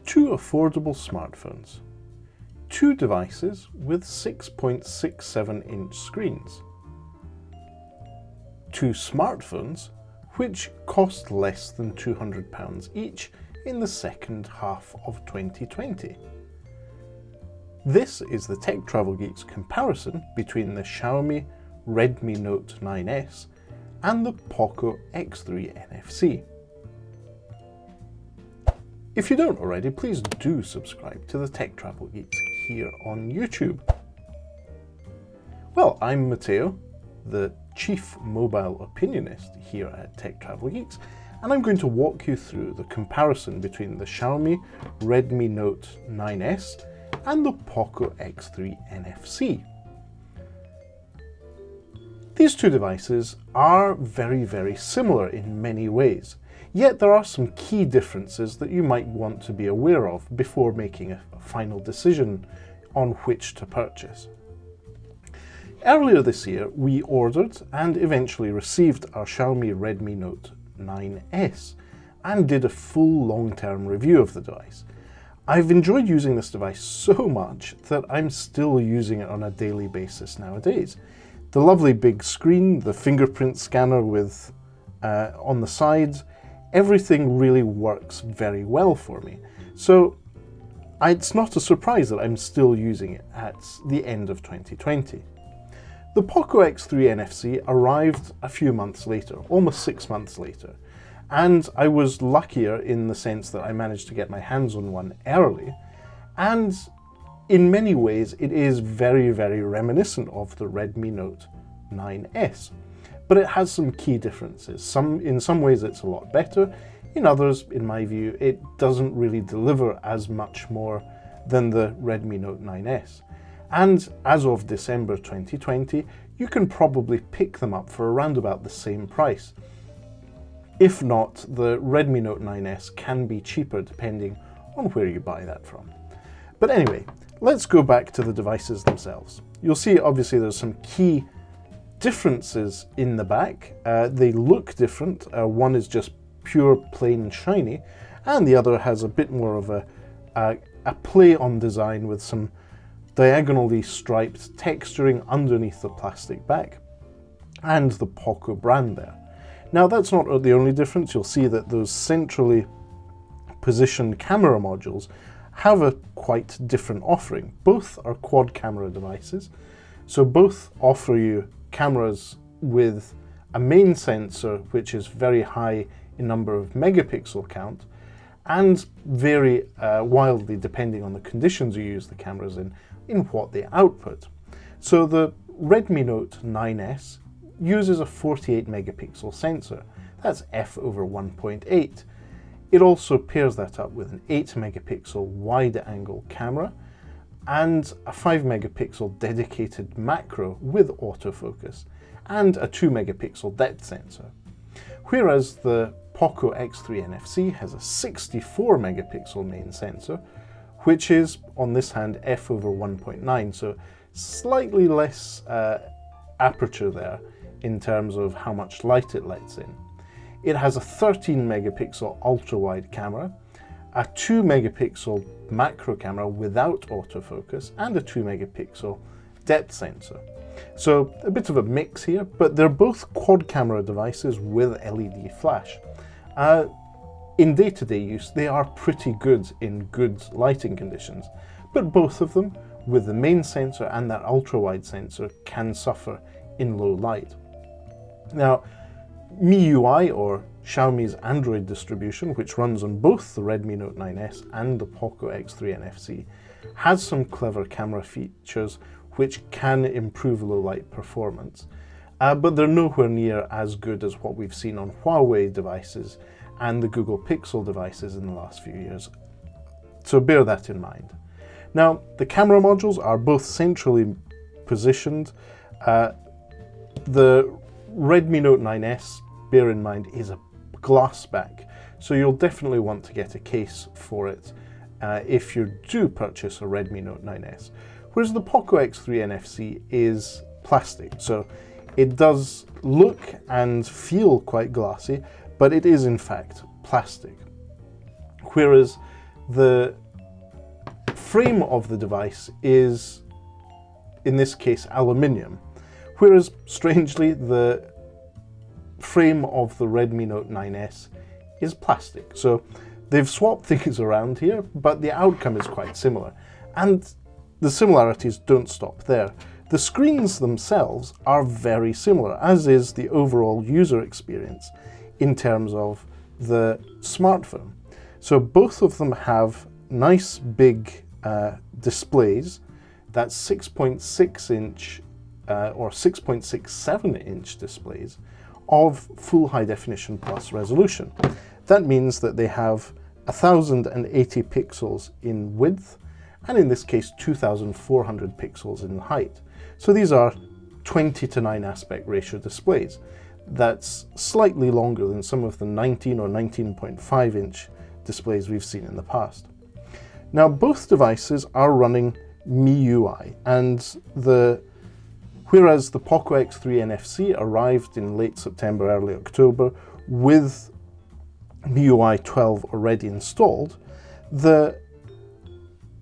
two affordable smartphones, two devices with 6.67-inch screens, two smartphones which cost less than £200 each in the second half of 2020. This is the Tech Travel Geeks comparison between the Xiaomi Redmi Note 9S and the POCO X3 NFC. If you don't already, please do subscribe to the Tech Travel Geeks here on YouTube. Well, I'm Matteo, the Chief Mobile Opinionist here at Tech Travel Geeks, and I'm going to walk you through the comparison between the Xiaomi Redmi Note 9S and the POCO X3 NFC. These two devices are very similar in many ways, yet there are some key differences that you might want to be aware of before making a final decision on which to purchase. Earlier this year, we ordered and eventually received our Xiaomi Redmi Note 9S and did a full long-term review of the device. I've enjoyed using this device so much that I'm still using it on a daily basis nowadays. The lovely big screen, the fingerprint scanner with on the sides, everything really works very well for me. So it's not a surprise that I'm still using it at the end of 2020. The POCO X3 NFC arrived a few months later, almost 6 months later. And I was luckier in the sense that I managed to get my hands on one early, and in many ways it is very reminiscent of the Redmi Note 9S. But it has some key differences. In some ways it's a lot better, in others, in my view, it doesn't really deliver as much more than the Redmi Note 9S. And as of December 2020, you can probably pick them up for around about the same price. If not, the Redmi Note 9S can be cheaper depending on where you buy that from. But anyway, let's go back to the devices themselves. You'll see obviously there's some key differences in the back. They look different. One is just pure plain shiny, and the other has a bit more of a play on design with some diagonally striped texturing underneath the plastic back and the POCO brand there. Now that's not the only difference. You'll see that those centrally positioned camera modules have a quite different offering. Both are quad camera devices, so both offer you cameras with a main sensor which is very high in number of megapixel count and vary wildly depending on the conditions you use the cameras in what they output. So the Redmi Note 9S uses a 48 megapixel sensor. That's f/1.8. It also pairs that up with an 8 megapixel wide angle camera and a 5 megapixel dedicated macro with autofocus and a 2 megapixel depth sensor. Whereas the POCO X3 NFC has a 64 megapixel main sensor, which is on this hand f/1.9, so slightly less aperture there in terms of how much light it lets in. It has a 13 megapixel ultra-wide camera, a 2 megapixel macro camera without autofocus, and a 2 megapixel depth sensor. So a bit of a mix here, but they're both quad camera devices with LED flash. In day-to-day use, they are pretty good in good lighting conditions, but both of them, with the main sensor and that ultra-wide sensor, can suffer in low light. Now, miui, or Xiaomi's Android distribution, which runs on both the Redmi Note 9S and the POCO X3 NFC, has some clever camera features which can improve low light performance, but they're nowhere near as good as what we've seen on Huawei devices and the Google Pixel devices in the last few years. So bear that in mind. Now, the camera modules are both centrally positioned. The Redmi Note 9S, bear in mind, is a glass back, so you'll definitely want to get a case for it if you do purchase a Redmi Note 9S. Whereas the POCO X3 NFC is plastic, so it does look and feel quite glassy, but it is in fact plastic. Whereas the frame of the device is, in this case, aluminium, whereas strangely the frame of the Redmi Note 9S is plastic. So they've swapped things around here, but the outcome is quite similar. And the similarities don't stop there. The screens themselves are very similar, as is the overall user experience in terms of the smartphone. So both of them have nice big displays. That's 6.6 inch or 6.67 inch displays of full high definition plus resolution. That means that they have 1080 pixels in width, and in this case 2400 pixels in height. So these are 20:9 aspect ratio displays. That's slightly longer than some of the 19 or 19.5 inch displays we've seen in the past. Now both devices are running MIUI, and whereas the POCO X3 NFC arrived in late September, early October with MIUI 12 already installed, the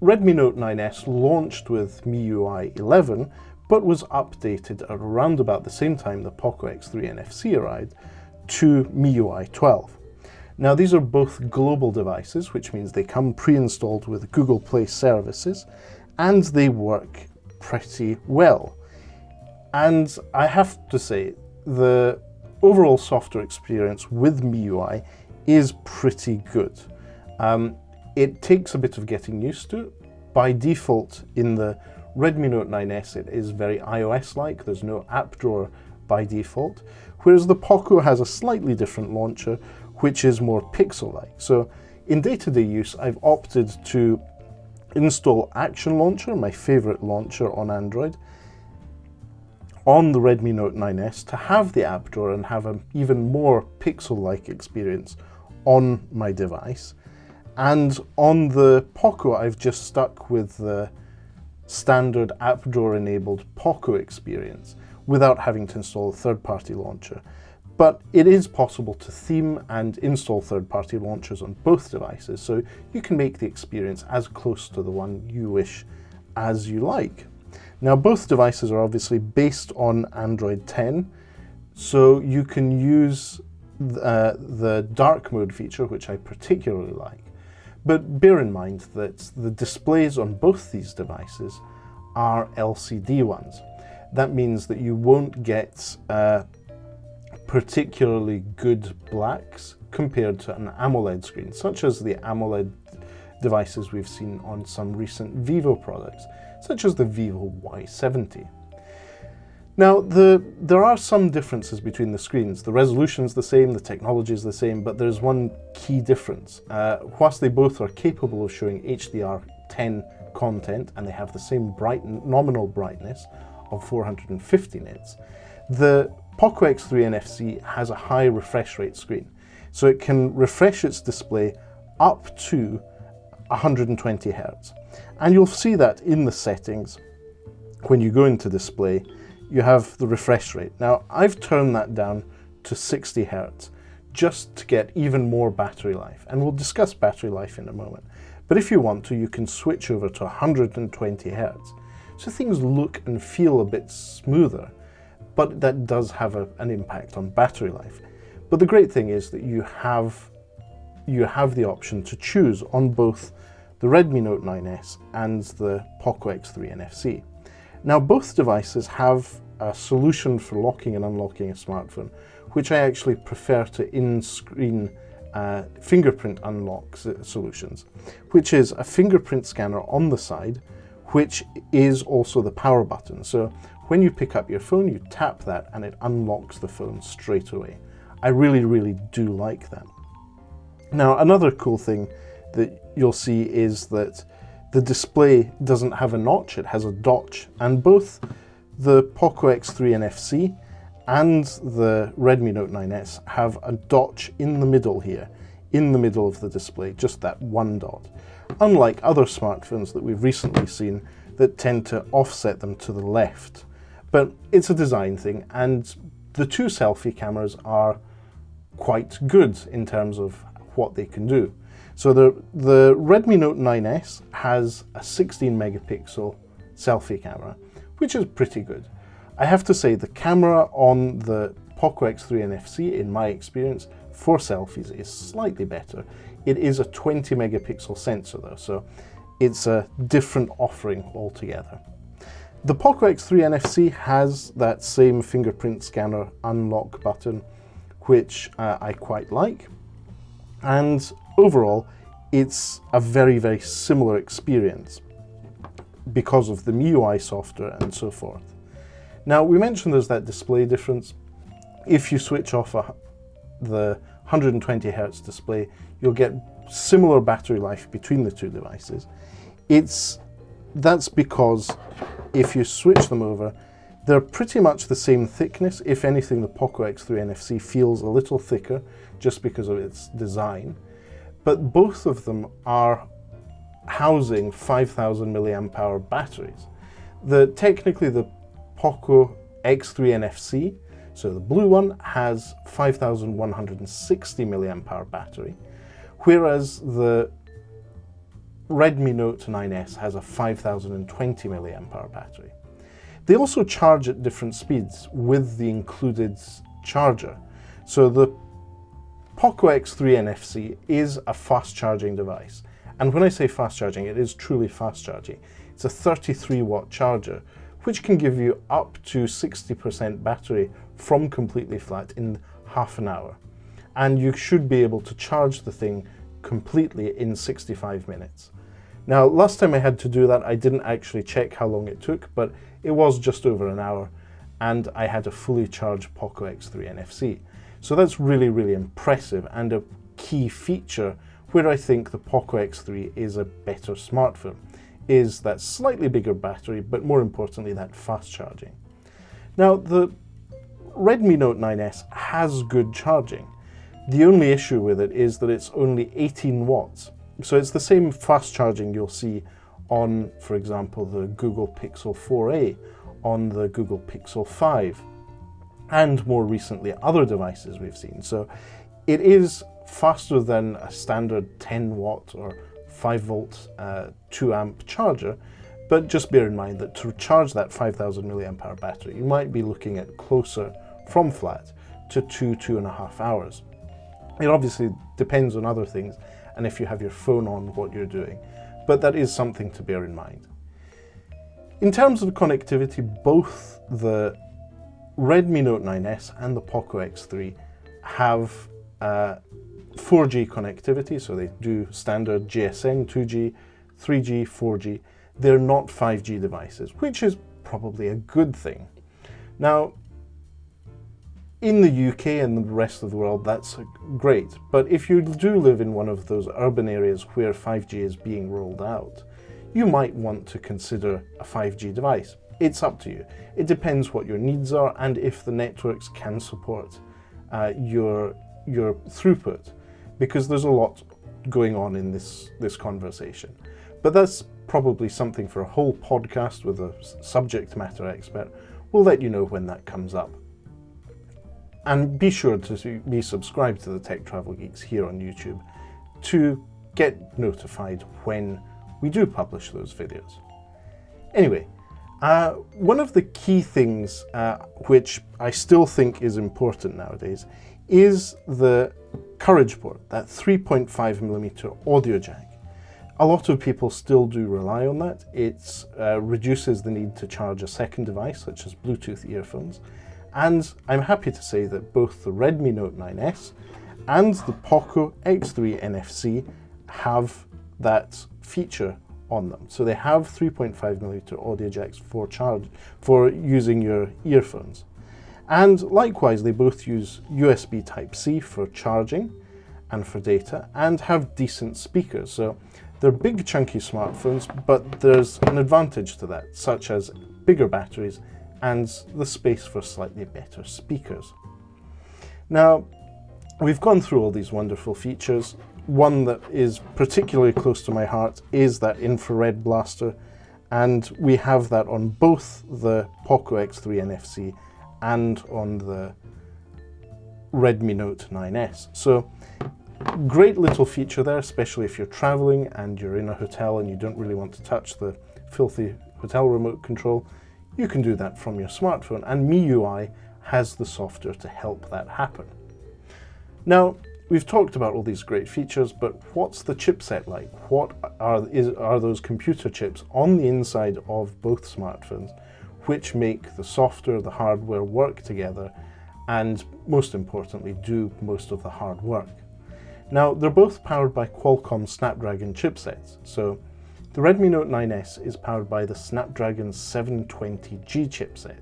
Redmi Note 9S launched with MIUI 11, but was updated at around about the same time the POCO X3 NFC arrived to MIUI 12. Now these are both global devices, which means they come pre-installed with Google Play services, and they work pretty well. And I have to say, the overall software experience with MIUI is pretty good. It takes a bit of getting used to. By default, in the Redmi Note 9S, it is very iOS-like. There's no app drawer by default, whereas the POCO has a slightly different launcher, which is more pixel-like. So in day-to-day use, I've opted to install Action Launcher, my favorite launcher on Android, on the Redmi Note 9S to have the app drawer and have an even more pixel-like experience on my device. And on the POCO, I've just stuck with the standard app drawer enabled POCO experience without having to install a third-party launcher. But it is possible to theme and install third-party launchers on both devices, so you can make the experience as close to the one you wish as you like. Now both devices are obviously based on Android 10, so you can use the dark mode feature, which I particularly like. But bear in mind that the displays on both these devices are LCD ones. That means that you won't get particularly good blacks compared to an AMOLED screen, such as the AMOLED devices we've seen on some recent Vivo products, such as the Vivo Y70. Now, there are some differences between the screens. The resolution's the same, the technology's the same, but there's one key difference. Whilst they both are capable of showing HDR10 content, and they have the same nominal brightness of 450 nits, the POCO X3 NFC has a high refresh rate screen. So it can refresh its display up to 120 Hz. And you'll see that in the settings. When you go into display, you have the refresh rate. Now, I've turned that down to 60 Hz just to get even more battery life. And we'll discuss battery life in a moment. But if you want to, you can switch over to 120 Hz. So things look and feel a bit smoother, but that does have an impact on battery life. But the great thing is that you have the option to choose on both the Redmi Note 9S and the POCO X3 NFC. Now both devices have a solution for locking and unlocking a smartphone, which I actually prefer to in-screen fingerprint unlock solutions, which is a fingerprint scanner on the side, which is also the power button. So when you pick up your phone, you tap that and it unlocks the phone straight away. I really, really do like that. Now, another cool thing that you'll see is that the display doesn't have a notch, it has a dotch, and both the POCO X3 NFC and the Redmi Note 9S have a dotch in the middle here, in the middle of the display, just that one dot. Unlike other smartphones that we've recently seen that tend to offset them to the left. But it's a design thing, and the two selfie cameras are quite good in terms of what they can do. So the Redmi Note 9S has a 16 megapixel selfie camera, which is pretty good. I have to say the camera on the POCO X3 NFC, in my experience, for selfies is slightly better. It is a 20 megapixel sensor though, so it's a different offering altogether. The POCO X3 NFC has that same fingerprint scanner unlock button, which I quite like. And overall, it's a very, very similar experience because of the MIUI software and so forth. Now, we mentioned there's that display difference. If you switch off the 120 Hz display, you'll get similar battery life between the two devices. That's because if you switch them over, they're pretty much the same thickness. If anything, the POCO X3 NFC feels a little thicker just because of its design. But both of them are housing 5,000 milliamp hour batteries. Technically, the POCO X3 NFC, so the blue one, has 5,160 milliamp hour battery, whereas the Redmi Note 9S has a 5,020 milliamp hour battery. They also charge at different speeds with the included charger. So the POCO X3 NFC is a fast charging device. And when I say fast charging, it is truly fast charging. It's a 33 watt charger, which can give you up to 60% battery from completely flat in half an hour. And you should be able to charge the thing completely in 65 minutes. Now, last time I had to do that, I didn't actually check how long it took, but it was just over an hour, and I had a fully charged POCO X3 NFC. So that's really, really impressive and a key feature where I think the POCO X3 is a better smartphone, is that slightly bigger battery, but more importantly, that fast charging. Now, the Redmi Note 9S has good charging. The only issue with it is that it's only 18 watts. So it's the same fast charging you'll see on, for example, the Google Pixel 4a, on the Google Pixel 5, and more recently other devices we've seen. So it is faster than a standard 10 watt or 5 volt 2 amp charger, but just bear in mind that to charge that 5,000 milliamp hour battery, you might be looking at closer from flat to 2.5 hours. It obviously depends on other things, and if you have your phone on, what you're doing, but that is something to bear in mind. In terms of connectivity, both the Redmi Note 9S and the POCO X3 have 4G connectivity, so they do standard GSM, 2G, 3G, 4G. They're not 5G devices, which is probably a good thing. Now, in the UK and the rest of the world, that's great, but if you do live in one of those urban areas where 5G is being rolled out, you might want to consider a 5G device. It's up to you. It depends what your needs are and if the networks can support your throughput, because there's a lot going on in this conversation. But that's probably something for a whole podcast with a subject matter expert. We'll let you know when that comes up. And be sure to be subscribed to the Tech Travel Geeks here on YouTube to get notified when we do publish those videos. Anyway, one of the key things which I still think is important nowadays is the Courage port, that 3.5mm audio jack. A lot of people still do rely on that. It reduces the need to charge a second device, such as Bluetooth earphones. And I'm happy to say that both the Redmi Note 9S and the POCO X3 NFC have that feature on them. So they have 3.5mm audio jacks for using your earphones. And likewise, they both use USB Type-C for charging and for data, and have decent speakers. So they're big chunky smartphones, but there's an advantage to that, such as bigger batteries and the space for slightly better speakers. Now, we've gone through all these wonderful features. One that is particularly close to my heart is that infrared blaster, and we have that on both the POCO X3 NFC and on the Redmi Note 9S. So great little feature there, especially if you're traveling and you're in a hotel and you don't really want to touch the filthy hotel remote control. You can do that from your smartphone, and MIUI has the software to help that happen. Now, we've talked about all these great features, but what's the chipset like? What are those computer chips on the inside of both smartphones which make the software, the hardware work together, and most importantly, do most of the hard work? Now, they're both powered by Qualcomm Snapdragon chipsets. So the Redmi Note 9S is powered by the Snapdragon 720G chipset.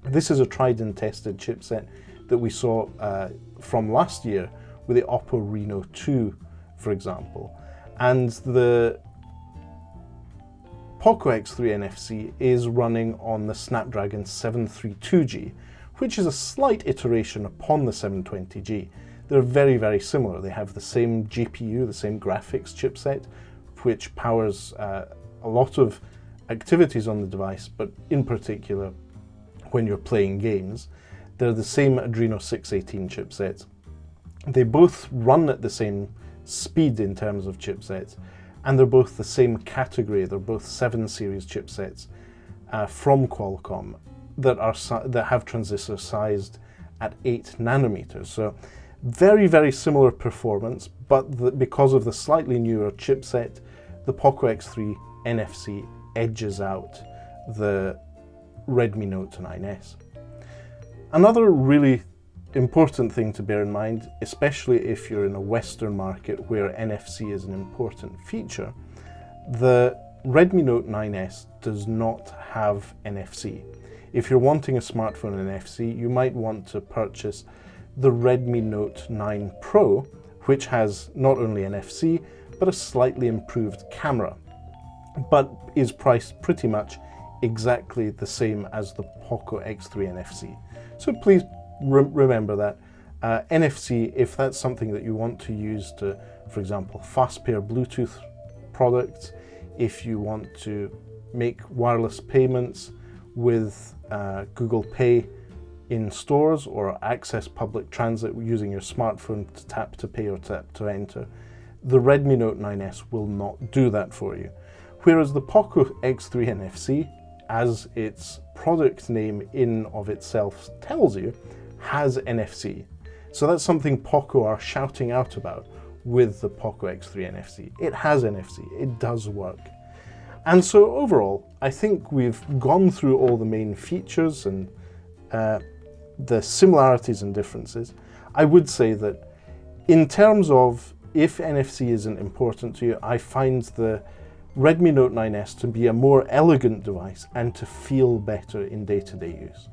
This is a tried and tested chipset that we saw from last year with the Oppo Reno 2, for example. And the POCO X3 NFC is running on the Snapdragon 732G, which is a slight iteration upon the 720G. They're very, very similar. They have the same GPU, the same graphics chipset, which powers a lot of activities on the device, but in particular when you're playing games. They're the same Adreno 618 chipset. They both run at the same speed in terms of chipsets, and they're both the same category. They're both 7 series chipsets from Qualcomm that have transistors sized at 8 nanometers. So very, very similar performance, but because of the slightly newer chipset, the POCO X3 NFC edges out the Redmi Note 9S. Another really important thing to bear in mind, especially if you're in a Western market where NFC is an important feature, the Redmi Note 9S does not have NFC. If you're wanting a smartphone NFC, you might want to purchase the Redmi Note 9 Pro, which has not only NFC, but a slightly improved camera, but is priced pretty much exactly the same as the POCO X3 NFC. So please remember that. NFC, if that's something that you want to use to, for example, fast pair Bluetooth products, if you want to make wireless payments with Google Pay in stores, or access public transit using your smartphone to tap to pay or tap to enter, the Redmi Note 9S will not do that for you. Whereas the POCO X3 NFC, as its product name in of itself tells you, has NFC. So that's something POCO are shouting out about with the POCO X3 NFC. It has NFC, it does work. And so overall, I think we've gone through all the main features and the similarities and differences. I would say that in terms of if NFC isn't important to you, I find the Redmi Note 9S to be a more elegant device and to feel better in day-to-day use.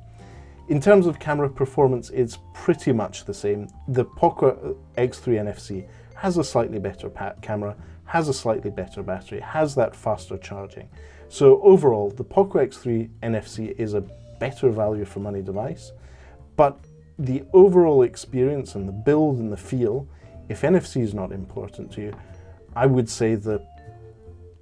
In terms of camera performance, it's pretty much the same. The POCO X3 NFC has a slightly better camera, has a slightly better battery, has that faster charging. So overall, the POCO X3 NFC is a better value for money device, but the overall experience and the build and the feel, if NFC is not important to you, I would say the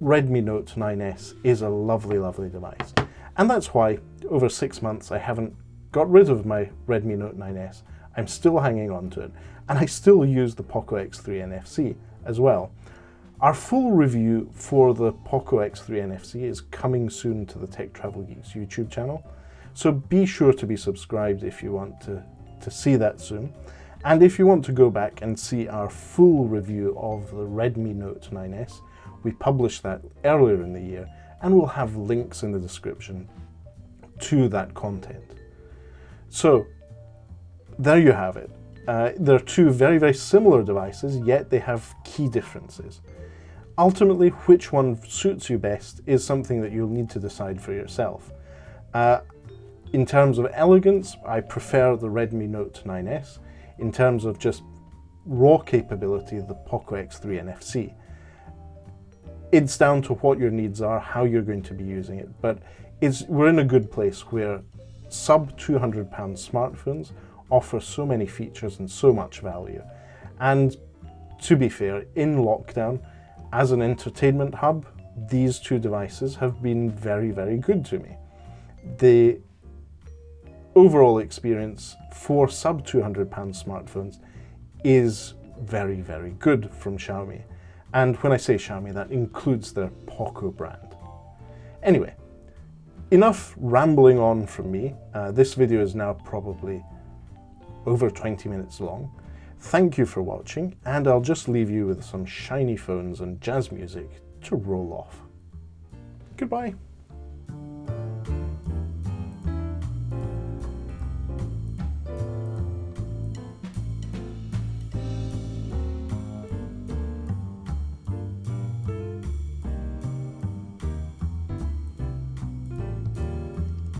Redmi Note 9S is a lovely, lovely device. And that's why over 6 months I haven't got rid of my Redmi Note 9S. I'm still hanging on to it, and I still use the POCO X3 NFC as well. Our full review for the POCO X3 NFC is coming soon to the Tech Travel Geeks YouTube channel, so be sure to be subscribed if you want to see that soon. And if you want to go back and see our full review of the Redmi Note 9S, we published that earlier in the year, and we'll have links in the description to that content. So there you have it. They're two very, very similar devices, yet they have key differences. Ultimately, which one suits you best is something that you'll need to decide for yourself. In terms of elegance, I prefer the Redmi Note 9S. In terms of just raw capability, the POCO X3 NFC. It's down to what your needs are, how you're going to be using it, but we're in a good place where sub £200 smartphones offer so many features and so much value. And to be fair, in lockdown, as an entertainment hub, these two devices have been very, very good to me. The overall experience for sub £200 smartphones is very, very good from Xiaomi. And when I say Xiaomi, that includes their POCO brand. Anyway, enough rambling on from me. This video is now probably over 20 minutes long. Thank you for watching, and I'll just leave you with some shiny phones and jazz music to roll off. Goodbye.